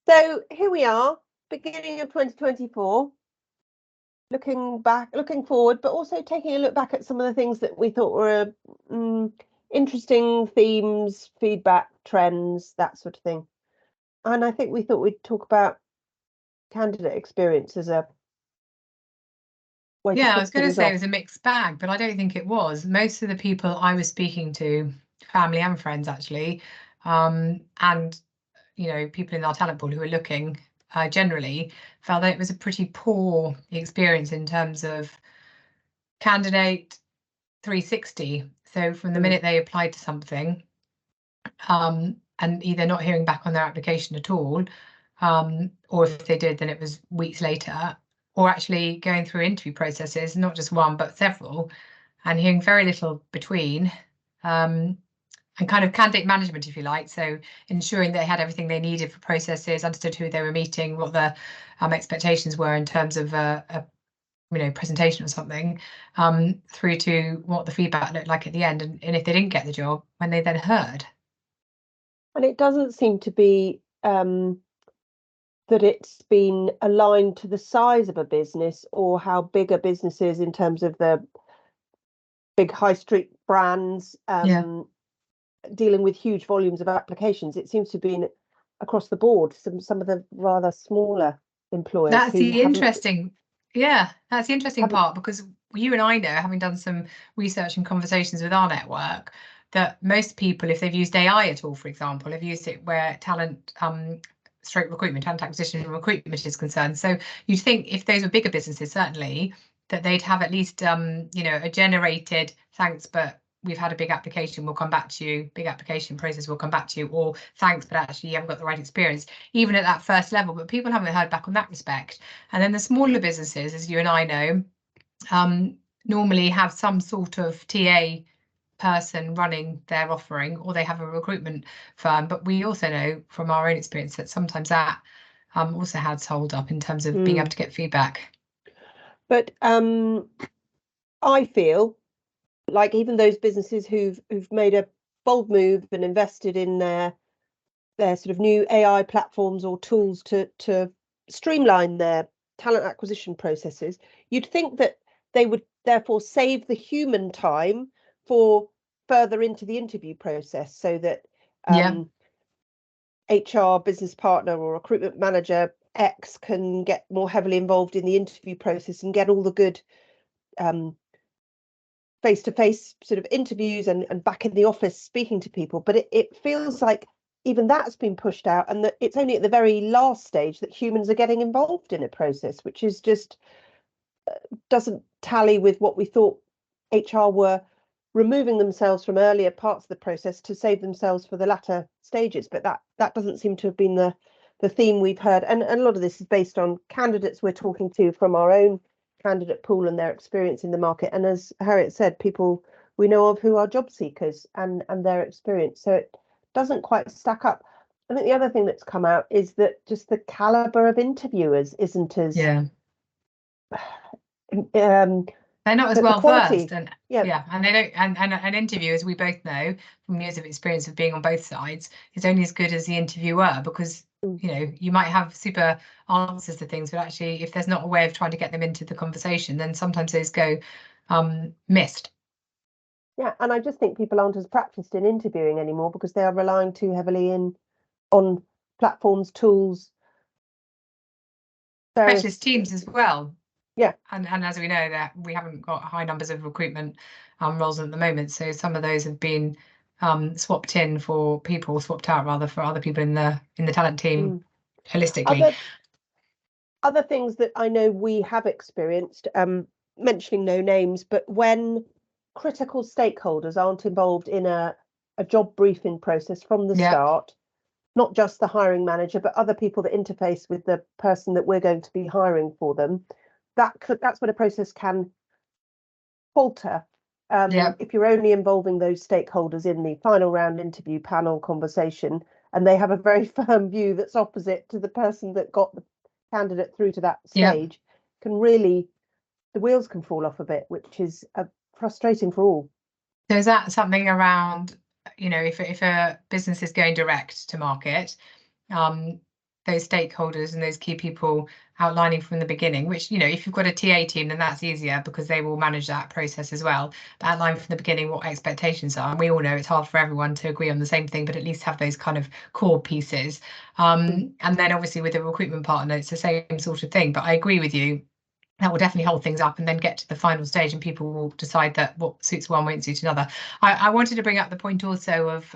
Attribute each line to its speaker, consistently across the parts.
Speaker 1: So here we are, beginning of 2024, looking forward, but also taking a look back at some of the things that we thought were interesting themes, feedback, trends, that sort of thing. And I think we thought we'd talk about candidate experience as a way to
Speaker 2: Yeah, I
Speaker 1: kick
Speaker 2: was going to
Speaker 1: things
Speaker 2: say it
Speaker 1: off.
Speaker 2: was a mixed bag, but I don't think it was. Most of the people I was speaking to, family and friends actually, and people in our talent pool who were looking generally felt that it was a pretty poor experience in terms of candidate 360. So from the minute they applied to something, and either not hearing back on their application at all, or if they did, then it was weeks later, or actually going through interview processes, not just one, but several, and hearing very little between, and kind of candidate management, if you like. So ensuring they had everything they needed for processes, understood who they were meeting, what the expectations were in terms of a presentation or something, through to what the feedback looked like at the end, and if they didn't get the job, when they then heard.
Speaker 1: And it doesn't seem to be that it's been aligned to the size of a business or how big a business is in terms of the big high street brands dealing with huge volumes of applications. It seems to be across the board, some of the rather smaller employers.
Speaker 2: That's the interesting part, because you and I know, having done some research and conversations with our network, that most people, if they've used AI at all, for example, have used it where talent talent acquisition and recruitment is concerned. So you'd think if those were bigger businesses, certainly, that they'd have at least a generated thanks, but we've had a big application, we'll come back to you, big application process, we'll come back to you, or thanks, but actually you haven't got the right experience, even at that first level. But people haven't heard back on that respect. And then the smaller businesses, as you and I know, normally have some sort of TA person running their offering, or they have a recruitment firm. But we also know from our own experience that sometimes that also has hold up in terms of being able to get feedback.
Speaker 1: But I feel like even those businesses who've made a bold move and invested in their sort of new AI platforms or tools to streamline their talent acquisition processes, you'd think that they would therefore save the human time for further into the interview process, so that HR business partner or recruitment manager X can get more heavily involved in the interview process and get all the good face-to-face sort of interviews and back in the office speaking to people. But it feels like even that's been pushed out, and that it's only at the very last stage that humans are getting involved in a process, which is just doesn't tally with what we thought HR were removing themselves from earlier parts of the process to save themselves for the latter stages. But that doesn't seem to have been the theme we've heard. And a lot of this is based on candidates we're talking to from our own candidate pool and their experience in the market. And as Harriet said, people we know of who are job seekers and their experience. So it doesn't quite stack up. I think the other thing that's come out is that just the caliber of interviewers isn't as
Speaker 2: they're not as well versed, and and they don't, and an interview, as we both know from years of experience of being on both sides, is only as good as the interviewer, because you might have super answers to things, but actually if there's not a way of trying to get them into the conversation, then sometimes those go missed.
Speaker 1: Yeah, and I just think people aren't as practiced in interviewing anymore because they are relying too heavily on platforms, tools,
Speaker 2: specialist teams as well.
Speaker 1: Yeah,
Speaker 2: and as we know, that we haven't got high numbers of recruitment roles at the moment, so some of those have been swapped out rather, for other people in the talent team holistically.
Speaker 1: Other things that I know we have experienced, mentioning no names, but when critical stakeholders aren't involved in a job briefing process from the start, not just the hiring manager, but other people that interface with the person that we're going to be hiring for them, that's when a process can falter. If you're only involving those stakeholders in the final round interview panel conversation, and they have a very firm view that's opposite to the person that got the candidate through to that stage, the wheels can fall off a bit, which is frustrating for all.
Speaker 2: So is that something around, if a business is going direct to market, those stakeholders and those key people outlining from the beginning, which, you know, if you've got a TA team, then that's easier because they will manage that process as well. But outline from the beginning what expectations are. And we all know it's hard for everyone to agree on the same thing, but at least have those kind of core pieces. And then obviously with a recruitment partner, it's the same sort of thing. But I agree with you. That will definitely hold things up and then get to the final stage and people will decide that what suits one won't suit another. I wanted to bring up the point also of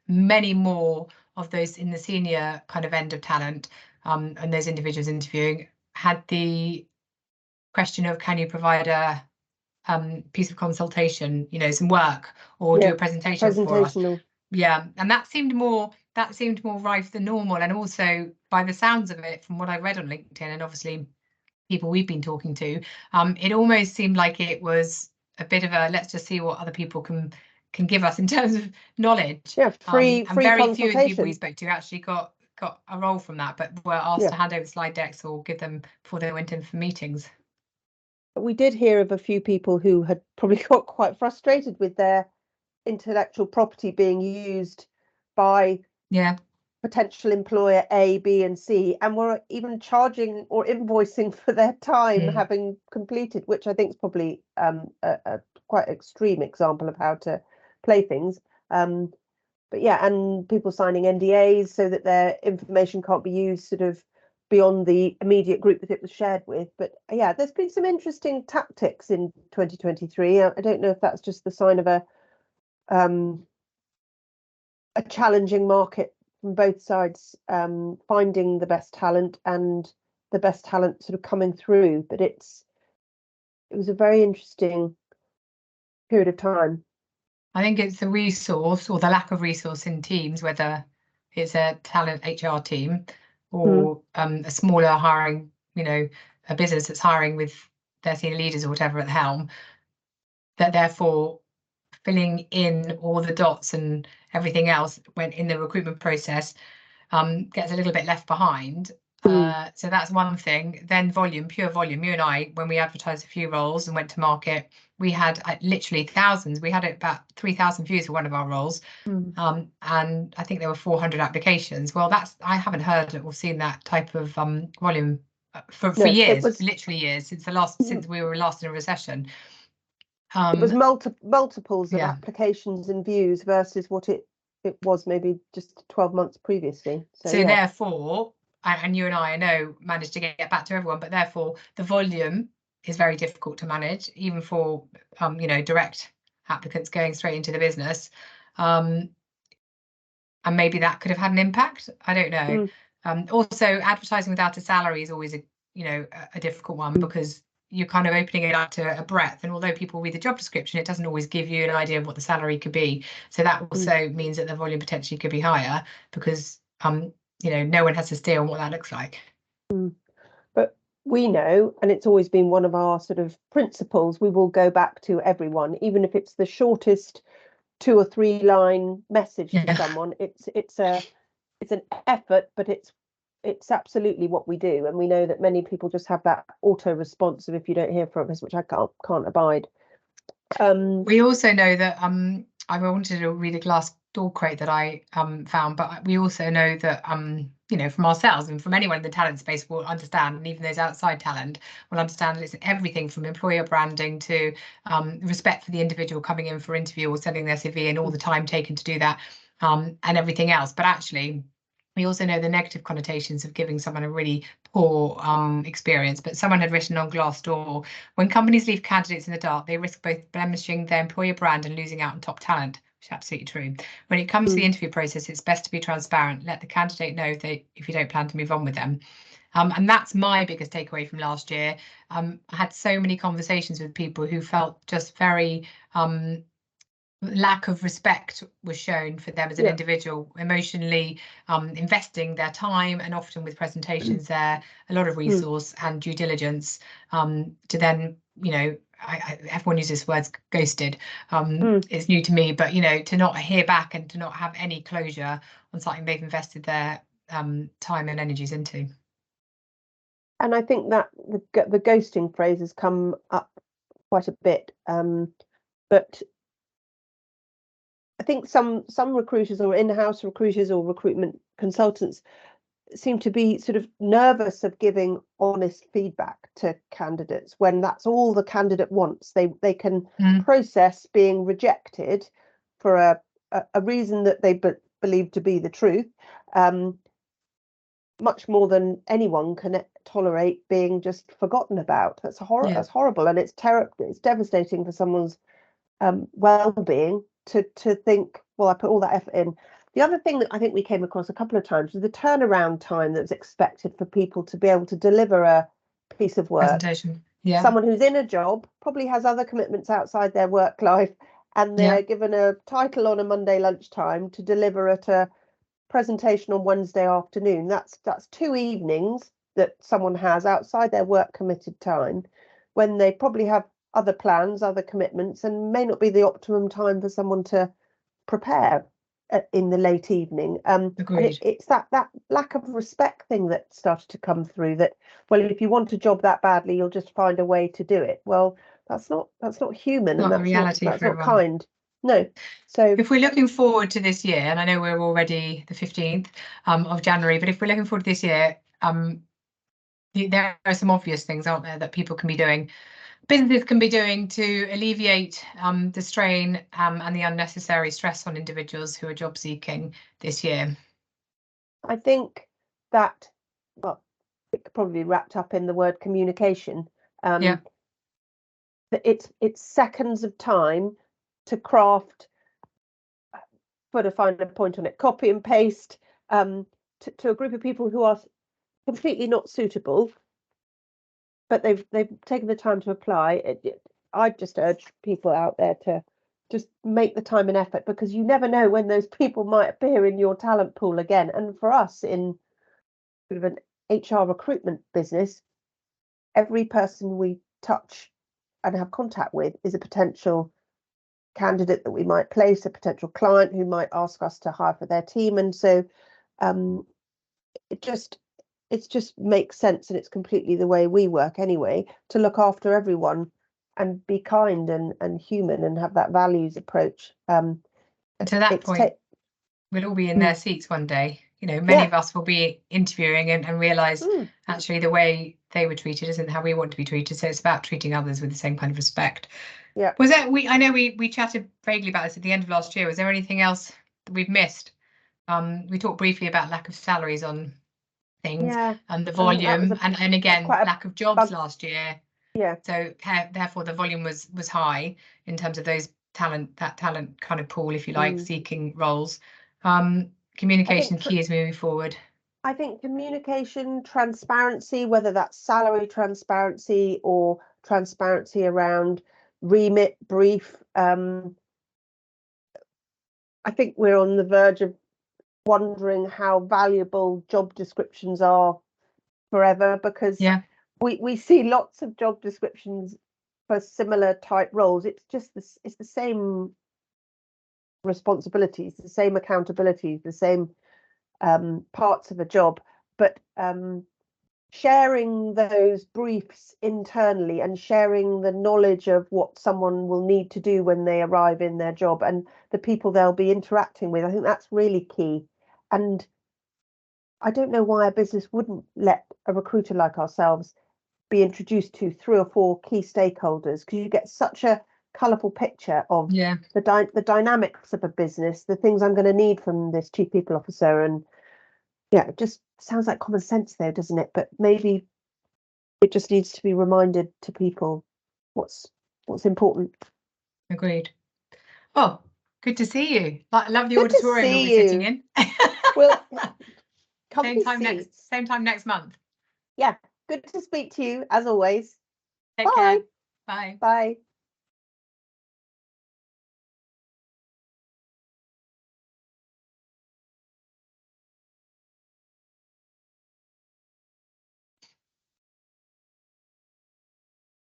Speaker 2: many more of those in the senior kind of end of talent and those individuals interviewing had the question of, can you provide a piece of consultation, you know, some work or do a presentation for us? Yeah, and that seemed more rife than normal. And also by the sounds of it, from what I read on LinkedIn and obviously people we've been talking to, it almost seemed like it was a bit of a let's just see what other people can give us in terms of knowledge.
Speaker 1: Yeah, free
Speaker 2: very few of the people we spoke to actually got a role from that, but were asked to hand over slide decks or give them before they went in for meetings.
Speaker 1: We did hear of a few people who had probably got quite frustrated with their intellectual property being used by potential employer A, B, and C, and were even charging or invoicing for their time having completed, which I think is probably a quite extreme example of how to play things. But yeah, and people signing NDAs so that their information can't be used sort of beyond the immediate group that it was shared with. But yeah, there's been some interesting tactics in 2023. I don't know if that's just the sign of a challenging market from both sides, finding the best talent and the best talent sort of coming through. But it was a very interesting period of time.
Speaker 2: I think it's the resource or the lack of resource in teams, whether it's a talent HR team or a smaller hiring, you know, a business that's hiring with their senior leaders or whatever at the helm, that therefore filling in all the dots and everything else when in the recruitment process gets a little bit left behind. So that's one thing. Then volume, pure volume. You and I, when we advertised a few roles and went to market, we had literally thousands. We had about 3,000 views for one of our roles, and I think there were 400 applications. Well, I haven't heard or seen that type of volume for years, literally years since we were last in a recession.
Speaker 1: It was multiples of applications and views versus what it was maybe just 12 months previously. So
Speaker 2: therefore, and you and I know managed to get back to everyone, but therefore the volume is very difficult to manage, even for you know, direct applicants going straight into the business. And maybe that could have had an impact. I don't know. Also, advertising without a salary is always a difficult one because you're kind of opening it up to a breadth, and although people read the job description, it doesn't always give you an idea of what the salary could be. So that also means that the volume potentially could be higher because you know, no one has to steer on what that looks like.
Speaker 1: But we know, and it's always been one of our sort of principles, we will go back to everyone, even if it's the shortest 2 or 3 line message to someone. It's an effort, but it's absolutely what we do, and we know that many people just have that auto response of if you don't hear from us, which I can't abide.
Speaker 2: We also know that I wanted to read a Glassdoor quote that I found, but we also know that you know, from ourselves and from anyone in the talent space will understand, and even those outside talent will understand, it's everything from employer branding to respect for the individual coming in for interview or sending their CV and all the time taken to do that, and everything else. But actually, we also know the negative connotations of giving someone a really poor experience. But someone had written on Glassdoor, when companies leave candidates in the dark, they risk both blemishing their employer brand and losing out on top talent, which is absolutely true. When it comes to the interview process, it's best to be transparent. Let the candidate know if you don't plan to move on with them. And that's my biggest takeaway from last year. I had so many conversations with people who felt just very lack of respect was shown for them as an individual, emotionally investing their time, and often with presentations there a lot of resource and due diligence to then, you know, everyone uses this word ghosted. It's new to me, but you know, to not hear back and to not have any closure on something they've invested their time and energies into.
Speaker 1: And I think that the ghosting phrase has come up quite a bit, but I think some recruiters or in-house recruiters or recruitment consultants seem to be sort of nervous of giving honest feedback to candidates when that's all the candidate wants. They can process being rejected for a reason that they believe to be the truth, much more than anyone can tolerate being just forgotten about. That's that's horrible, and it's terrible. It's devastating for someone's well-being to think, well, I put all that effort in. The other thing that I think we came across a couple of times was the turnaround time that's expected for people to be able to deliver a piece of work.
Speaker 2: Presentation. Yeah.
Speaker 1: Someone who's in a job probably has other commitments outside their work life, and they're given a title on a Monday lunchtime to deliver at a presentation on Wednesday afternoon. That's 2 evenings that someone has outside their work committed time, when they probably have other plans, other commitments, and may not be the optimum time for someone to prepare in the late evening.
Speaker 2: Agreed.
Speaker 1: It's that lack of respect thing that started to come through, that, well, if you want a job that badly, you'll just find a way to do it. Well, that's not human, and that's not kind. No. So
Speaker 2: if we're looking forward to this year, and I know we're already the 15th of January, but if we're looking forward to this year, there are some obvious things, aren't there, that people can be doing, businesses can be doing to alleviate the strain and the unnecessary stress on individuals who are job seeking this year?
Speaker 1: I think that, well, it could probably be wrapped up in the word communication. It's seconds of time to craft, put a finer point on it, copy and paste to a group of people who are completely not suitable, but they've taken the time to apply. I'd just urge people out there to just make the time and effort, because you never know when those people might appear in your talent pool again. And for us in sort of an HR recruitment business, every person we touch and have contact with is a potential candidate that we might place, a potential client who might ask us to hire for their team. And so it just makes sense, and it's completely the way we work anyway, to look after everyone and be kind and human and have that values approach.
Speaker 2: To that point, we'll all be in their seats one day. You know, many of us will be interviewing and realise actually the way they were treated isn't how we want to be treated. So it's about treating others with the same kind of respect.
Speaker 1: Yeah.
Speaker 2: Was there, I know we chatted vaguely about this at the end of last year. Was there anything else that we've missed? We talked briefly about lack of salaries on things and the volume, and again, lack of jobs last year.
Speaker 1: Yeah.
Speaker 2: So therefore the volume was high in terms of those talent kind of pool, if you like, seeking roles. Communication key is moving forward.
Speaker 1: I think communication, transparency, whether that's salary transparency or transparency around remit, brief. I think we're on the verge of wondering how valuable job descriptions are forever, because we see lots of job descriptions for similar type roles. It's just it's the same responsibilities, the same accountabilities, the same parts of a job, but sharing those briefs internally and sharing the knowledge of what someone will need to do when they arrive in their job and the people they'll be interacting with, I think that's really key. And I don't know why a business wouldn't let a recruiter like ourselves be introduced to 3 or 4 key stakeholders, because you get such a colourful picture of the dynamics of a business, the things I'm going to need from this chief people officer. And it just sounds like common sense though, doesn't it? But maybe it just needs to be reminded to people what's important.
Speaker 2: Agreed. Oh, good to see you. I love the auditorium you'll be sitting in.
Speaker 1: Well,
Speaker 2: same time next month.
Speaker 1: Yeah, good to speak to you as always.
Speaker 2: Take care. Bye.
Speaker 1: Bye.